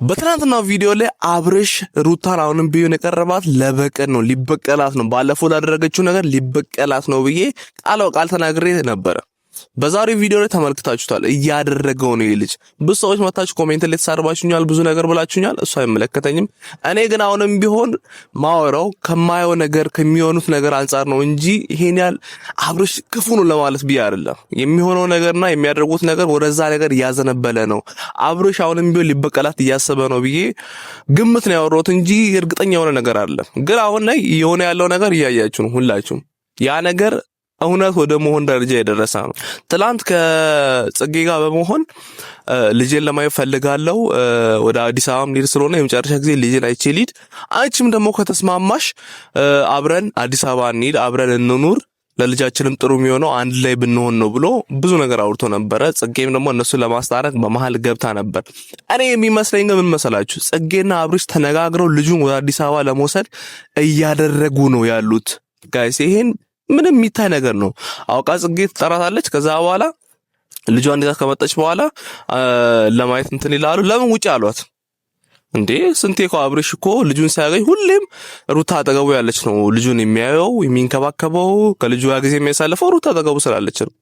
በትናንትናው ቪዲዮ ላይ አብርሽ ሩታን አሁንም ቢሆን የቀረባት ለበቀል ነው፣ ሊበቀላት ነው። ባለፈው ላደረገችው ነገር ሊበቀላት ነው ብዬ ቃል ተናግሬ ነበረ። በዛሬው ቪዲዮ ላይ ተመልክታችሁታል። እያደረገው ነው ይልጅ። ብዙ ሰዎች መታችሁ ኮሜንት ላይ ተሳርባችሁኛል፣ ብዙ ነገር ብላችሁኛል። እሱ አይመለከተኝም። እኔ ግን አሁንም ቢሆን ማወራው ከማየው ነገር ከሚሆኑት ነገር አንጻር ነው እንጂ ይሄን ያህል አብርሽ ክፉ ነው ለማለት ብዬ አይደለም። የሚሆነው ነገርና የሚያደርጉት ነገር ወደዛ ነገር እያዘነበለ ነው። አብርሽ አሁንም ቢሆን ሊበቀላት እያሰበ ነው ብዬ ግምት ነው ያወራሁት እንጂ እርግጠኛ የሆነ ነገር አይደለም። ግን አሁን ላይ የሆነ ያለው ነገር እያያችሁ ነው ሁላችሁም። ያ ነገር እውነት ወደ መሆን ደረጃ የደረሰ ነው። ትላንት ከጽጌ ጋር በመሆን ልጄን ለማየት ፈልጋለሁ፣ ወደ አዲስ አበባ ልሄድ ስለሆነ የመጨረሻ ጊዜ ልጄን አይቼ ልሂድ፣ አንቺም ደግሞ ከተስማማሽ አብረን አዲስ አበባ እንሂድ፣ አብረን እንኑር፣ ለልጃችንም ጥሩ የሚሆነው አንድ ላይ ብንሆን ነው ብሎ ብዙ ነገር አውርቶ ነበረ። ጽጌም ደግሞ እነሱን ለማስታረቅ በመሃል ገብታ ነበር። እኔ የሚመስለኝ ግን ምን መሰላችሁ? ጽጌና አብርሽ ተነጋግረው ልጁን ወደ አዲስ አበባ ለመውሰድ እያደረጉ ነው ያሉት ጋይስ። ይሄን ምንም የሚታይ ነገር ነው። አውቃ ጽጌ ትጠራታለች። ከዛ በኋላ ልጇ እንደዛ ከመጣች በኋላ ለማየት እንትን ይላሉ። ለምን ውጪ አሏት እንዴ? ስንቴ እኮ አብርሽ እኮ ልጁን ሲያገኝ ሁሌም ሩታ አጠገቡ ያለች ነው ልጁን የሚያየው የሚንከባከበው፣ ከልጁ ጋር ጊዜ የሚያሳልፈው ሩታ አጠገቡ ስላለች ነው።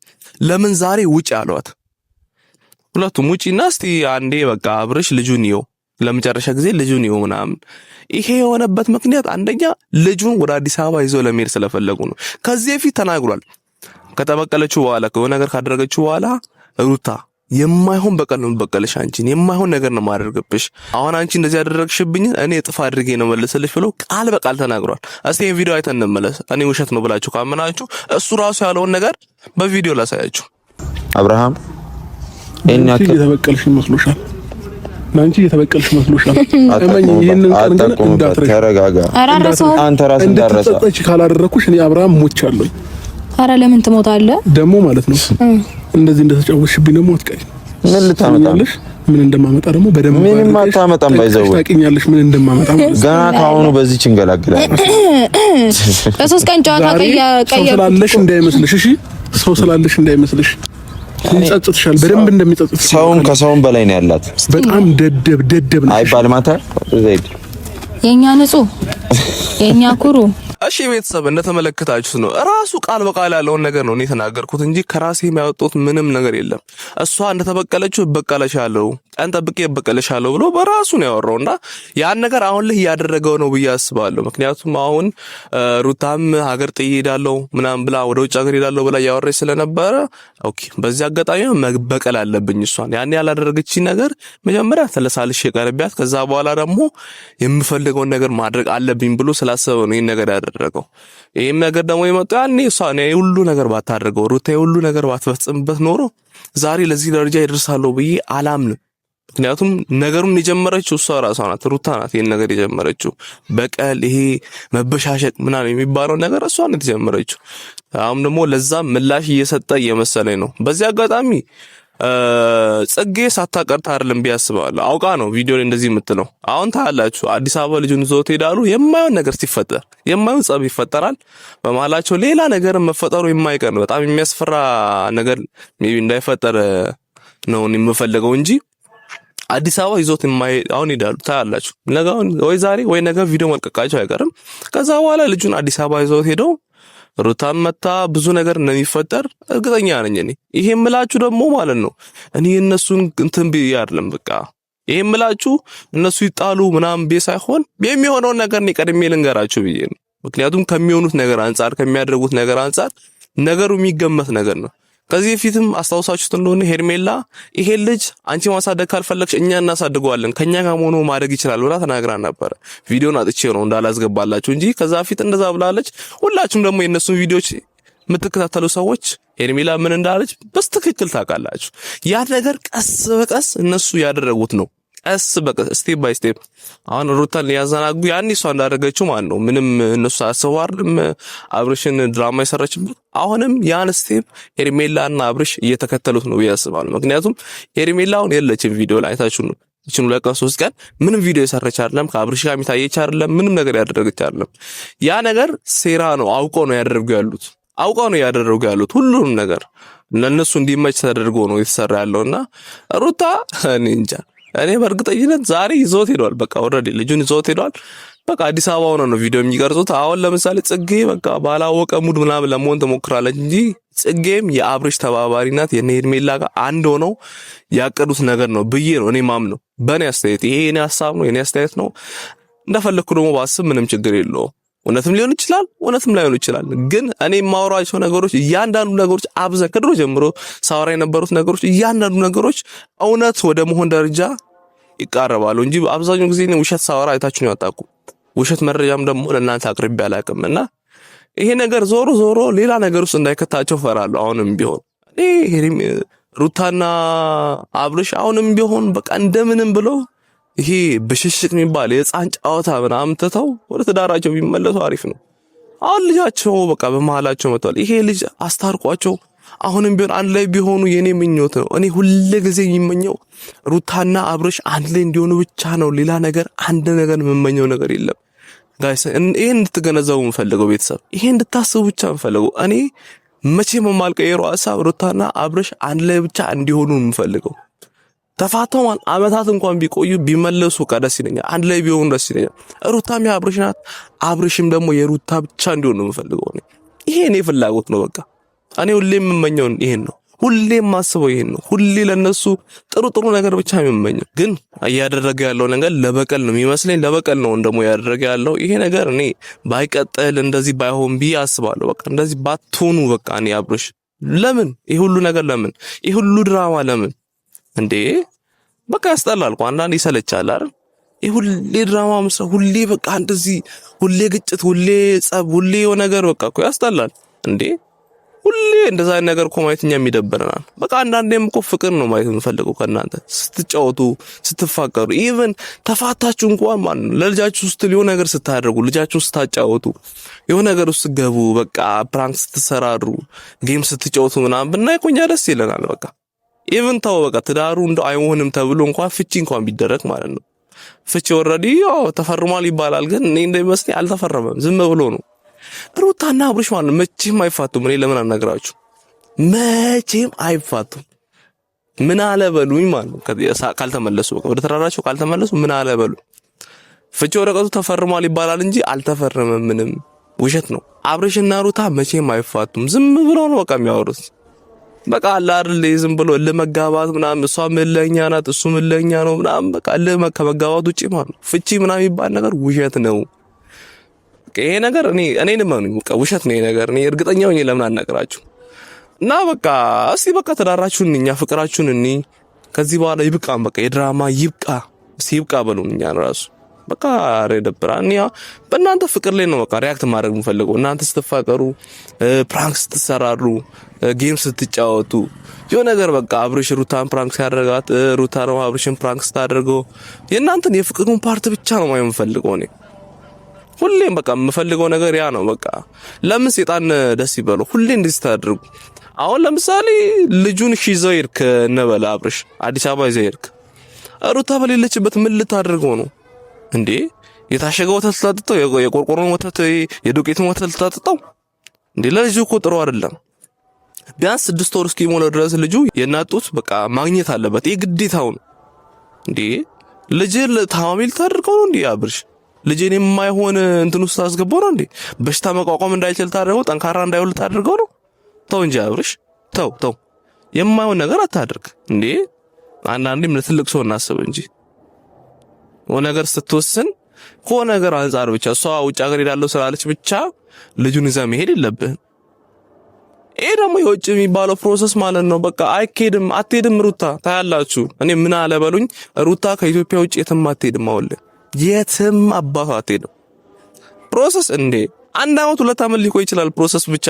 ለምን ዛሬ ውጪ አሏት? ሁለቱም ውጪና እስቲ አንዴ በቃ አብርሽ ልጁን ይው ለመጨረሻ ጊዜ ልጁን ይው ምናምን። ይሄ የሆነበት ምክንያት አንደኛ ልጁን ወደ አዲስ አበባ ይዞ ለመሄድ ስለፈለጉ ነው። ከዚህ በፊት ተናግሯል። ከተበቀለችው በኋላ ከሆነ ነገር ካደረገችው በኋላ ሩታ የማይሆን በቀል ነው በቀለሽ፣ አንቺን የማይሆን ነገር ነው ማድረግብሽ፣ አሁን አንቺ እንደዚህ ያደረግሽብኝ እኔ ጥፋ አድርጌ ነው መልስልሽ ብሎ ቃል በቃል ተናግሯል። እስቲ ይሄን ቪዲዮ አይተን እንመለስ። እኔ ውሸት ነው ብላችሁ ካመናችሁ እሱ ራሱ ያለውን ነገር በቪዲዮ ላሳያችሁ። አብርሃም እኛት የተበቀልሽ መስሎሻል? ናንቺ የተበቀልሽ መስሎሻል? እመኝ ይሄንን ቃል ግን እንዳትረሽ። ተረጋጋ። አንተ ራስህ እንዳረሳ እንድትጸጸች ካላደረኩሽ እኔ አብርሃም ሞቻለሁ። አረ ለምን ትሞታለህ? ደሞ ማለት ነው እንደዚህ እንደተጫወትሽብኝ ደግሞ አትቀሪ። ምን ልታመጣለሽ? ምን እንደማመጣ ደግሞ በደንብ ምንም አታመጣም። ባይዘው ታውቂኛለሽ ምን እንደማመጣ ገና ካሁኑ በዚህ ጭንገላግላለሁ። ለሶስት ቀን ጨዋታ ሰው ስላለሽ እንዳይመስልሽ፣ እሺ? ሰው ስላለሽ እንዳይመስልሽ። ይጸጽትሻል፣ በደንብ እንደሚጸጽት። ሰውም ከሰውም በላይ ነው ያላት። በጣም ደደብ ነው አይባል ማታ ዘይድ የኛ ንጹህ የኛ ኩሩ። እሺ ቤተሰብ እንደተመለከታችሁት ነው። ራሱ ቃል በቃል ያለውን ነገር ነው እኔ ተናገርኩት እንጂ ከራሴ የሚያወጡት ምንም ነገር የለም። እሷ እንደተበቀለችው በቀለሻለሁ፣ ቀን ጠብቄ በቀለሻለሁ ብሎ በራሱ ነው ያወራውና ያን ነገር አሁን ላይ ያደረገው ነው ብዬ አስባለሁ። ምክንያቱም አሁን ሩታም ሀገር ጥዬ ሄዳለሁ ምናምን ብላ ወደ ውጭ ሀገር ሄዳለሁ ብላ ያወራች ስለነበረ ኦኬ፣ በዚህ አጋጣሚ መበቀል አለብኝ እሷን ያን ያላደረገችኝ ነገር መጀመሪያ ተለሳልሽ የቀርቢያት፣ ከዛ በኋላ ደግሞ የምፈልገውን ነገር ማድረግ አለብኝ ብሎ ስላሰበ ነው ይሄን ነገር ያደረገው። ይሄም ነገር ደግሞ የመጣው ያኔ እሷ ነው ሁሉ ነገር ባታደርገው ሩታ ሁሉ ነገር ባትፈጽምበት ኖሮ ዛሬ ለዚህ ደረጃ ይደርሳለሁ ብዬ አላምንም። ምክንያቱም ነገሩን የጀመረችው እሷ ራሷ ናት፣ ሩታ ናት ይሄን ነገር የጀመረችው። በቀል ይሄ መበሻሸቅ ምናምን የሚባለው ነገር እሷ ናት የጀመረችው። አሁን ደግሞ ለዛ ምላሽ እየሰጠ እየመሰለኝ ነው። በዚህ አጋጣሚ ጽጌ ሳታቀርታ አይደለም ቢያስባለሁ፣ አውቃ ነው ቪዲዮ ላይ እንደዚህ የምትለው። አሁን ታያላችሁ አዲስ አበባ ልጁን ይዘውት ሄዳሉ። የማይሆን ነገር ሲፈጠር የማይሆን ጸብ ይፈጠራል በመሀላቸው። ሌላ ነገር መፈጠሩ የማይቀር ነው። በጣም የሚያስፈራ ነገር ሜቢ እንዳይፈጠር ነው የምፈልገው እንጂ አዲስ አበባ ይዞት አሁን ሄዳሉ። ታያላችሁ ነገ ወይ ዛሬ ወይ ነገ ቪዲዮ መልቀቃቸው አይቀርም። ከዛ በኋላ ልጁን አዲስ አበባ ይዘውት ሄደው ሩታም መታ ብዙ ነገር እንደሚፈጠር እርግጠኛ ነኝ እኔ። ይሄ ምላችሁ ደግሞ ማለት ነው እኔ እነሱን እንትን ብዬ አይደለም በቃ ይሄ ምላችሁ እነሱ ይጣሉ ምናምን ብዬ ሳይሆን የሚሆነውን ነገር ነው ቀድሜ ልንገራችሁ ብዬ ነው። ምክንያቱም ከሚሆኑት ነገር አንፃር ከሚያደርጉት ነገር አንፃር ነገሩ የሚገመት ነገር ነው። ከዚህ በፊትም አስታውሳችሁት እንደሆነ ሄርሜላ ይሄ ልጅ አንቺ ማሳደግ ካልፈለግሽ እኛ እናሳድገዋለን ከኛ ጋር ሆኖ ማደግ ይችላል ብላ ተናግራ ነበር። ቪዲዮን አጥቼ ነው እንዳላስገባላችሁ እንጂ ከዛ በፊት እንደዛ ብላለች። ሁላችሁም ደግሞ የነሱን ቪዲዮዎች የምትከታተሉ ሰዎች ሄርሜላ ምን እንዳለች በስትክክል ታውቃላችሁ። ያ ነገር ቀስ በቀስ እነሱ ያደረጉት ነው። ቀስ በቀስ ስቴፕ ባይ ስቴፕ አሁን ሩታን ሊያዘናጉ ያኔ እሷ እንዳደረገችው ማለት ነው። ምንም እነሱ አሰዋርም አብርሽን ድራማ ይሰራችበት። አሁንም ያን ስቴፕ ሄርሜላና አብርሽ እየተከተሉት ነው ያስባሉ። ምክንያቱም ሄርሜላውን የለችም ቪዲዮ ላይ አይታችሁ ነው። እቺን 2 ቀን 3 ቀን ምንም ቪዲዮ የሰራች አይደለም፣ ከአብርሽ ጋር የሚታየች አይደለም፣ ምንም ነገር ያደረገች አይደለም። ያ ነገር ሴራ ነው። አውቀው ነው ያደረጉ ያሉት ሁሉንም ነገር ለነሱ እንዲመች ተደርጎ ነው የተሰራ ያለውና ሩታ እኔ እንጃ እኔ በእርግጠኝነት ዛሬ ይዞት ሄዷል። በቃ ኦልሬዲ ልጁን ይዞት ሄዷል። በቃ አዲስ አበባ ሆነው ነው ቪዲዮ የሚቀርጹት። አሁን ለምሳሌ ጽጌ በቃ ባላወቀ ሙድ ምናምን ለመሆን ትሞክራለች እንጂ ጽጌም የአብርሽ ተባባሪ ናት። የኔ ሄርሜላ ጋር አንድ ሆነው ያቀዱት ነገር ነው ብዬ ነው እኔ ማምነው። በእኔ አስተያየት ይሄ የኔ ሐሳብ ነው፣ የኔ አስተያየት ነው። እንደፈለኩ ደግሞ ባስብ ምንም ችግር የለውም። እውነትም ሊሆን ይችላል፣ እውነትም ላይሆን ይችላል። ግን እኔ የማወራቸው ነገሮች እያንዳንዱ ነገሮች ከድሮ ጀምሮ ሳወራ የነበሩት ነገሮች እያንዳንዱ ነገሮች እውነት ወደ መሆን ደረጃ ይቃረባሉ እንጂ አብዛኛው ጊዜ እኔ ውሸት ሳወራ አይታችሁ ነው ያጣቁ። ውሸት መረጃም ደግሞ ለእናንተ አቅርቤ አላውቅም እና ይሄ ነገር ዞሮ ዞሮ ሌላ ነገር ውስጥ እንዳይከታቸው ፈራለሁ። አሁንም ቢሆን እኔ ሩታና አብርሽ አሁንም ቢሆን በቃ እንደምንም ብሎ ይሄ ብሽሽቅ የሚባል የህፃን ጨዋታ ምናምን ትተው ወደ ትዳራቸው ቢመለሱ አሪፍ ነው። አሁን ልጃቸው በቃ በመሃላቸው መጥቷል። ይሄ ልጅ አስታርቋቸው አሁንም ቢሆን አንድ ላይ ቢሆኑ የኔ ምኞት ነው። እኔ ሁሉ ጊዜ የሚመኘው ሩታና አብርሽ አንድ ላይ እንዲሆኑ ብቻ ነው። ሌላ ነገር አንድ ነገር የምመኘው ነገር የለም። ጋይስ ይሄን እንድትገነዘቡ የምፈልገው ቤተሰብ ይሄን እንድታስቡ ብቻ የምፈልገው እኔ መቼም የማልቀየረው ሐሳብ ሩታና አብርሽ አንድ ላይ ብቻ እንዲሆኑ የምፈልገው። ተፋተው አመታት እንኳን ቢቆዩ ቢመለሱ ደስ ይለኛል። አንድ ላይ ቢሆኑ ደስ ይለኛል። ሩታም የአብርሽ ናት፣ አብርሽም ደግሞ የሩታ ብቻ እንዲሆኑ የምፈልገው እኔ ይሄ እኔ ፍላጎት ነው። በቃ እኔ ሁሌ የምመኘው ይሄን ነው። ሁሌ የማስበው ይሄን ነው። ሁሌ ለነሱ ጥሩ ነገር ብቻ የምመኘው። ግን እያደረገ ያለው ነገር ለበቀል ነው የሚመስለኝ። ለበቀል ነው እንደሞ ያደረገ ያለው ይሄ ነገር። እኔ ባይቀጥል እንደዚህ ባይሆን ብዬ አስባለሁ። በቃ እንደዚህ ባትሆኑ በቃ እኔ አብርሽ ለምን ይሄ ሁሉ ነገር ለምን ይሄ ሁሉ ድራማ ለምን እንዴ? በቃ ያስጠላል እኮ አንዳንዴ ይሰለቻል አይደል? ይሄ ሁሌ ድራማ መስራት፣ ሁሌ በቃ እንደዚህ፣ ሁሌ ግጭት፣ ሁሌ ጸብ፣ ሁሌ የሆነ ነገር በቃ እኮ ያስጠላል እንዴ? ሁሌ እንደዛ አይነት ነገር እኮ ማየት እኛም ይደብረናል። በቃ አንዳንዴም እኮ ፍቅር ነው ማየት የምፈልገው ከእናንተ ስትጫወቱ፣ ስትፋቀሩ፣ ኢቭን ተፋታችሁ እንኳን ማለት ነው ለልጃችሁ ስትል የሆነ ነገር ስታደርጉ፣ ልጃችሁ ስታጫወቱ፣ የሆነ ነገር ውስጥ ስትገቡ፣ በቃ ፕራንክ ስትሰራሩ፣ ጌም ስትጫወቱ ምናምን ብናይ እኮ እኛ ደስ ይለናል። በቃ ኢቭን ተው በቃ ትዳሩ እንደው አይሆንም ተብሎ እንኳን ፍቺ እንኳን ቢደረግ ማለት ነው ፍቺ ኦልሬዲ ያው ተፈርሟል ይባላል፣ ግን እኔ እንደሚመስለኝ አልተፈረመም፣ ዝም ብሎ ነው። ሩታና አብርሽ ማለት ነው መቼም አይፋቱም። እኔ ለምን አናግራችሁ መቼም አይፋቱም። ምን አለ በሉኝ ማለት ነው ካልተመለሱ፣ በቃ ወደ ተራራቸው ካልተመለሱ ምን አለ በሉኝ። ፍቺ ወረቀቱ ተፈርሟል ይባላል እንጂ አልተፈረመም። ምንም ውሸት ነው። አብርሽና ሩታ መቼም አይፋቱም። ዝም ብሎ ነው በቃ የሚያወሩት። በቃ አለ አይደል ዝም ብሎ ለመጋባት ምናምን፣ እሷ ምለኛ ናት እሱ ምለኛ ነው ምናምን፣ በቃ ከመጋባት ውጪ ማለት ነው ፍቺ ምናምን የሚባል ነገር ውሸት ነው። ይሄ ነገር እኔንም ነው በቃ ውሸት ነው ይሄ ነገር። እኔ እርግጠኛ ነኝ ለምን አናገራችሁ እና በቃ እስቲ በቃ ተዳራችሁን እኛ ፍቅራችሁን እኔ ከዚህ በኋላ ይብቃም፣ በቃ የድራማ ይብቃ፣ ሲብቃ በሉን። እኛ ራሱ በቃ አሬ ደብራ እኛ በእናንተ ፍቅር ላይ ነው በቃ ሪያክት ማድረግ የምፈልገው። እናንተ ስትፋቀሩ፣ ፕራንክ ስትሰራሩ፣ ጌም ስትጫወቱ የሆነ ነገር በቃ አብርሽ ሩታን ፕራንክ ሲያደርጋት፣ ሩታ ነው አብርሽን ፕራንክ ስታደርገው የእናንተን የፍቅሩን ፓርት ብቻ ነው ማየው የምፈልገው እኔ። ሁሌም በቃ የምፈልገው ነገር ያ ነው። በቃ ለምን ሰይጣን ደስ ይበለው ሁሌ እንደዚህ ታደርጉ። አሁን ለምሳሌ ልጁን ይዘው ይርክ እንበል አብርሽ አዲስ አበባ ይዘው ይርክ፣ ሩታ በሌለችበት ምን ልታደርገው ነው እንዴ? የታሸገ ወተት ልታጠጣው? የቆርቆሮን ወተት የዱቄትን ወተት ልታጠጣው እንዴ? ለልጁ እኮ ጥሩ አይደለም። ቢያንስ 6 ወር እስኪሞላው ድረስ ልጁ የናጡት በቃ ማግኘት አለበት። ይሄ ግዴታው ነው እንዴ? ልጅ ታማሚ ልታደርገው ነው እንዴ አብርሽ? ልጅን የማይሆን እንትን ውስጥ አስገባው ነው እንዴ? በሽታ መቋቋም እንዳይችል ታደርገው፣ ጠንካራ እንዳይሆን ታደርገው ነው? ተው እንጂ አብርሽ ተው፣ የማይሆን ነገር አታድርግ እንዴ። አንዳንዴም ለትልቅ ሰው እናስብ እንጂ ወደ ነገር ስትወስን ከሆነ ነገር አንፃር ብቻ እሷ ውጭ ሀገር ሄዳለሁ ስላለች ብቻ ልጁን ይዛ መሄድ የለብህም። ይሄ ደግሞ የውጭ የሚባለው ፕሮሰስ ማለት ነው። በቃ አይኬድም፣ አትሄድም ሩታ ታያላችሁ። እኔ ምን አለ በሉኝ፣ ሩታ ከኢትዮጵያ ውጭ የትም አትሄድም። አውል የትም አባቷ አትሄድም። ፕሮሰስ እንዴ 1 አመት 2 አመት ሊቆይ ይችላል። ፕሮሰስ ብቻ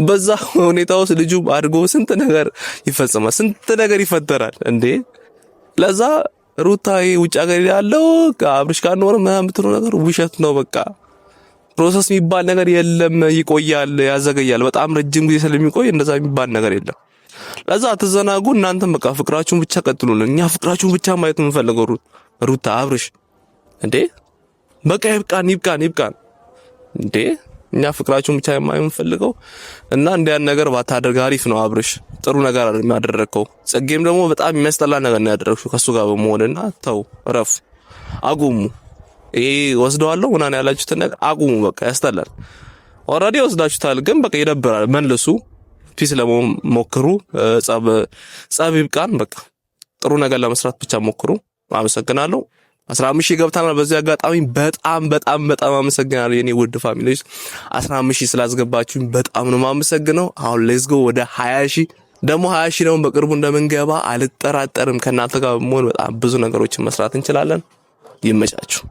በዛ ሁኔታ ውስጥ ልጁ አድጎ ስንት ነገር ይፈጸማል፣ ስንት ነገር ይፈጠራል እንዴ። ለዛ ሩታ ውጭ ሀገር ያለው ከአብርሽ ጋር ነው ምናምን የምትለው ነገር ውሸት ነው። በቃ ፕሮሰስ የሚባል ነገር የለም። ይቆያል፣ ያዘገያል። በጣም ረጅም ጊዜ ስለሚቆይ እንደዛ የሚባል ነገር የለም። ለዛ አትዘናጉ። እናንተም በቃ ፍቅራችሁን ብቻ ቀጥሉልን። እኛ ፍቅራችሁን ብቻ ማየት የምንፈልገው ሩታ አብርሽ እንዴ በቃ ይብቃን እንዴ። እኛ ፍቅራችሁን ብቻ የማይፈልገው እና እንዲያን ነገር ባታደርግ አሪፍ ነው። አብርሽ ጥሩ ነገር ያደረከው። ጽጌም ደግሞ በጣም የሚያስጠላ ነገር ነው ያደረግሽው ከሱ ጋር በመሆንና ተው ረፍ አቁሙ። ይሄ ወስደዋለሁ ምናምን ያላችሁትን ነገር አቁሙ። በቃ ያስጠላል። ኦልሬዲ ወስዳችሁታል፣ ግን በቃ ይደብራል። መልሱ። ፒስ ለመሆን ሞክሩ። ጸብ ይብቃን። በቃ ጥሩ ነገር ለመስራት ብቻ ሞክሩ። አመሰግናለሁ። 15,000 ገብተናል። በዚህ አጋጣሚ በጣም አመሰግናለሁ የኔ ውድ ፋሚሊዎች። 15,000 ስላስገባችሁኝ በጣም ነው የማመሰግነው። አሁን ሌትስ ጎ ወደ 20,000 ደግሞ 20,000 ደግሞ በቅርቡ እንደምንገባ አልጠራጠርም። ከእናንተ ጋር በመሆን በጣም ብዙ ነገሮችን መስራት እንችላለን። ይመቻችሁ።